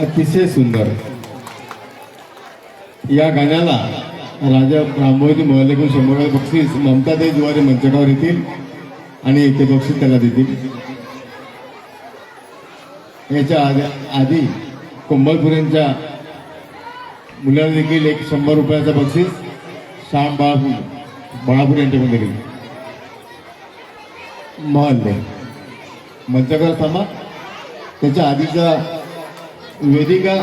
अतिशय सुंदर. या गाण्याला राजा रामोजी मोहल्लेकडून 100 बक्षीस ममताताई जुवारे मंचकावर येतील आणि ते बक्षीस त्याला देतील. याच्या आधी कोंबलपुरेंच्या मुलाला देखील एक 100 रुपयाचं बक्षीस श्याम बाळापूर यांच्याकडून देखील. मोहल्ले मंचकावर थांबा. त्याच्या आधीचा वेदिका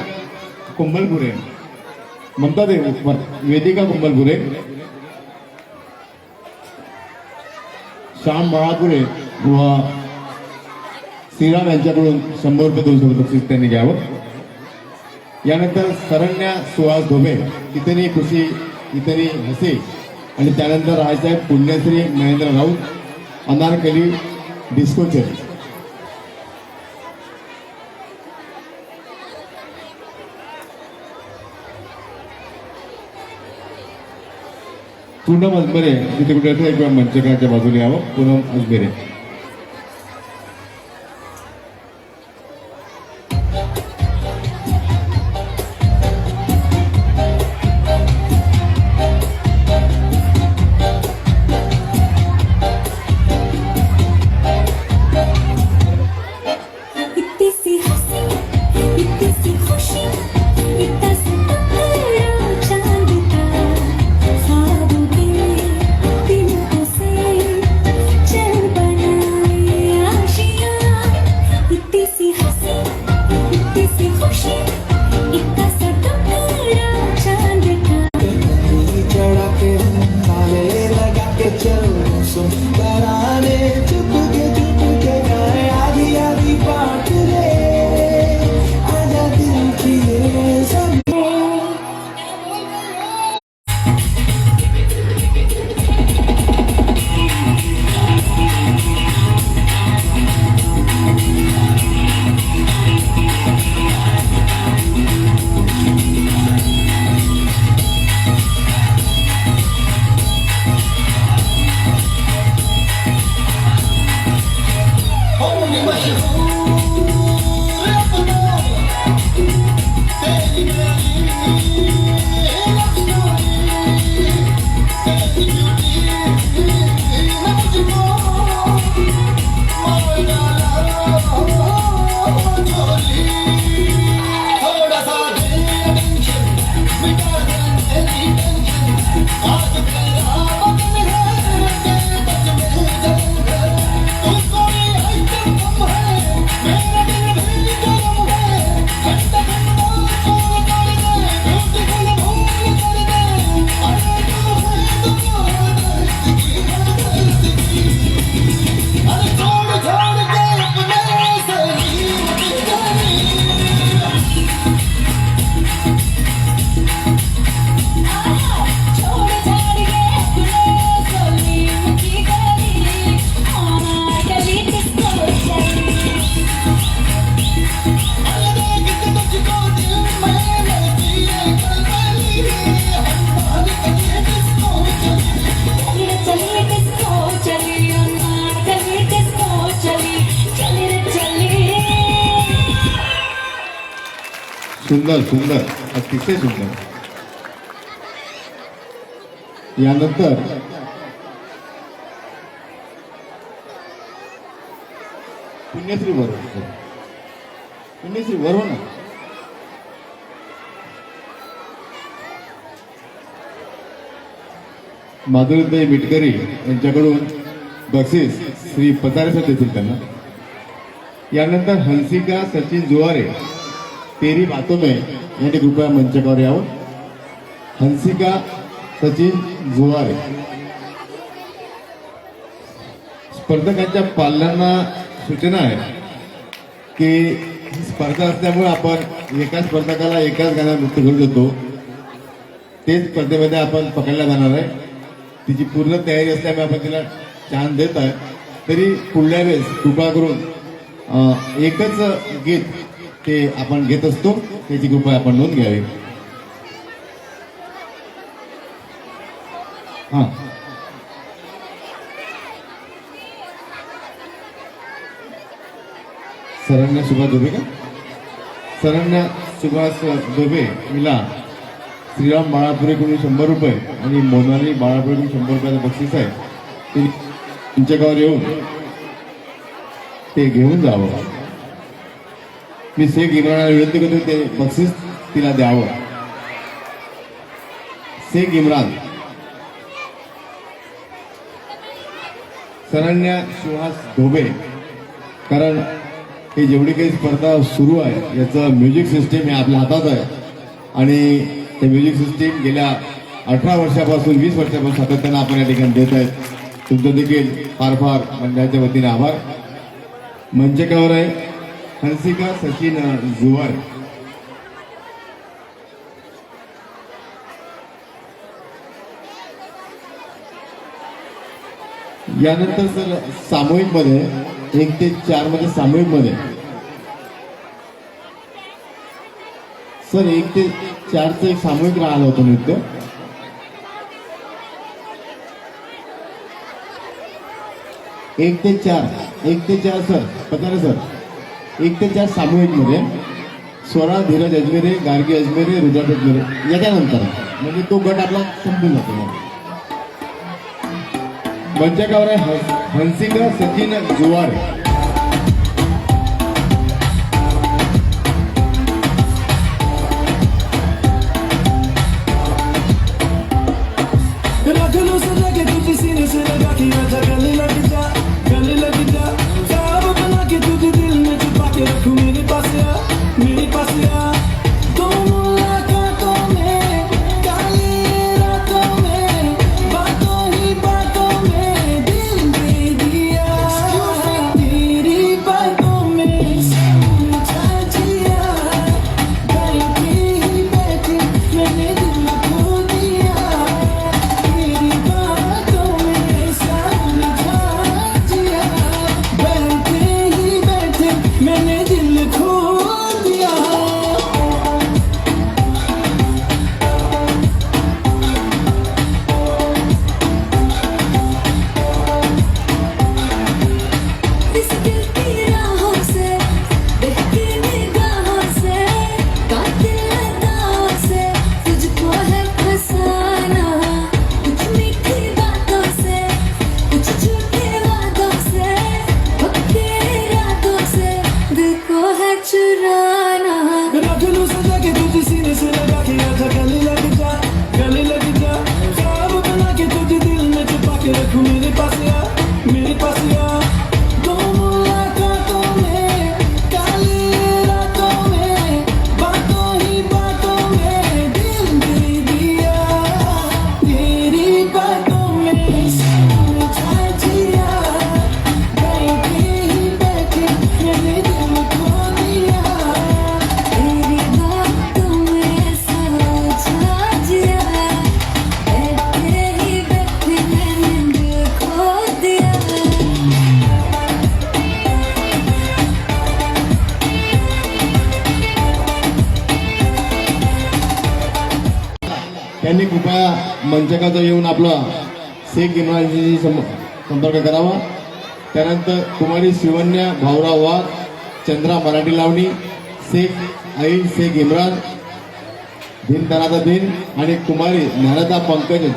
कोंबलपुरे ममता देवी वेदिका कोंबलपुरे श्याम बाळापुरे व श्रीराम यांच्याकडून 100 रुपये 200 बक्षीस त्यांनी घ्यावं. यानंतर सरण्या सुहास धोबे इतनी खुशी इतनी हसे आणि त्यानंतर राजसाहेब पुण्यश्री महेंद्र राऊत अनारकली डिस्कोचे. पूनम अजमेरे तिथे कुठे असेल किंवा मंचकाच्या बाजूला यावं. पूनम अजमेरे. इतनी सी हंसी इतनी सी खुशी इतना सा टुकड़ा चांद का ख्वाबों के दिलों से चल बनाए आशियाँ. इतनी सी हंसी इतनी सी खुशी इतना सा टुकड़ा चांद का. चढ़ा के ताले लगा के चलो सुंदराने चुप के गाए आधी आधी बात रे आजा दिल की ये सब. सुंदर सुंदर अतिशय सुंदर. यानंतर पुण्यश्री बरोबर पुण्यश्री बरोबर ना माधुरीताई मिटकरी यांच्याकडून बक्षीस श्री पतारे सर देतील त्यांना. यानंतर हंसिका सचिन जुवारे तेरी बातों में यांनी कृपया मंचकावर यावं. हंसिका सचिन जुवारे. स्पर्धकांच्या पाल्यांना सूचना आहे की ही स्पर्धा असल्यामुळे आपण एका स्पर्धकाला एकाच गाण्यावर नृत्य करू देतो. तेच स्पर्धेमध्ये आपण पकडल्या जाणार आहे. तिची पूर्ण तयारी असल्यामुळे आपण तिला चान्स देत आहे. तरी पुढल्या वेळेस कृपा करून एकच गीत ते आपण घेत असतो त्याची कृपया आपण नोंद घ्यावी. हा सरण्या सुभाष धोबे का सरण्या सुभाष दुबे हिला श्रीराम बाळापुरेकडून 100 रुपये आणि मोनाली बाळापुरेकडून 100 रुपयाचं बक्षीस आहे. ते तुमच्या गावावर येऊन ते घेऊन जावं. मी शेख इम्रानला विनंती करतो ते बक्षीस तिला द्यावं. शेख इम्रान. सरण्या सुहास धोबे. कारण ही जेवढी काही स्पर्धा सुरू आहे याचं म्युझिक सिस्टीम हे आपल्या हातात आहे आणि ते म्युझिक सिस्टीम गेल्या 18 वर्षापासून 20 वर्षापासून सातत्यानं आपण या ठिकाणी देत आहेत. तुमचं देखील फार फार मंडळाच्या वतीने आभार. मंचकावर आहे हंसिका सचिन जुवार. यानंतर सर सामूहिक मध्ये 1 ते 4 मध्ये सामूहिक मध्ये सर 1 ते 4चं एक सामूहिक राहिलं होतं नृत्य. एक ते चार सर पतारे सर 1 ते 4 सामूहिक मध्ये स्वरा धीरज अजमेरे, गार्गी अजमेरे, रुजात अजमेरे याच्यानंतर म्हणजे तो गट आपला संपून जातो. मंचकावर आहे हंसिका सचिन जुवार. रख लो सजा के तुझे सीने से लगा के आजा गले लग जा ख्वाब बना के तुझे दिल में छुपा के रखूं मेरे पास आ दोनों मुलाकातों में काली रातों में बातों ही बातों में दिल दे दिया तेरी बातों में समझा जिया बैठे ही बैठे मैंने दिल खो दिया तेरी बातों में समझा जिया बैठे ही बैठे मैंने दिल खो दिया. इस दिल की राहों से बहकी निगाहों से कातिल अदाओं से तुझको है फसाना. कुछ मीठी बातों से कुछ झूठे वादों से पक्के इरादों से दिल को है चुराना. रख लो सजा के तुझे सीने से लगा के आजा गले लग जा ख्वाब बना के तुझे दिल में छुपा के रखूं मेरे पास आ दोनों मुलाकातों में काली रातों में बातों ही बातों में दिल दे दिया तेरी बातों में समझा जिया बैठे ही बैठे मैंने दिल खो दिया तेरी बातों में समझा जिया बैठे ही बैठे मैंने दिल खो दिया. त्यांनी कृपया मंचकाचा येऊन आपला शेख इम्रानशी संपर्क करावा. त्यानंतर कुमारी शिवन्या भाऊराव वाघ, चंद्रा मराठी लावणी, शेख आई शेख इम्रान दिन तनाचा दिन आणि कुमारी ज्ञानदा पंकज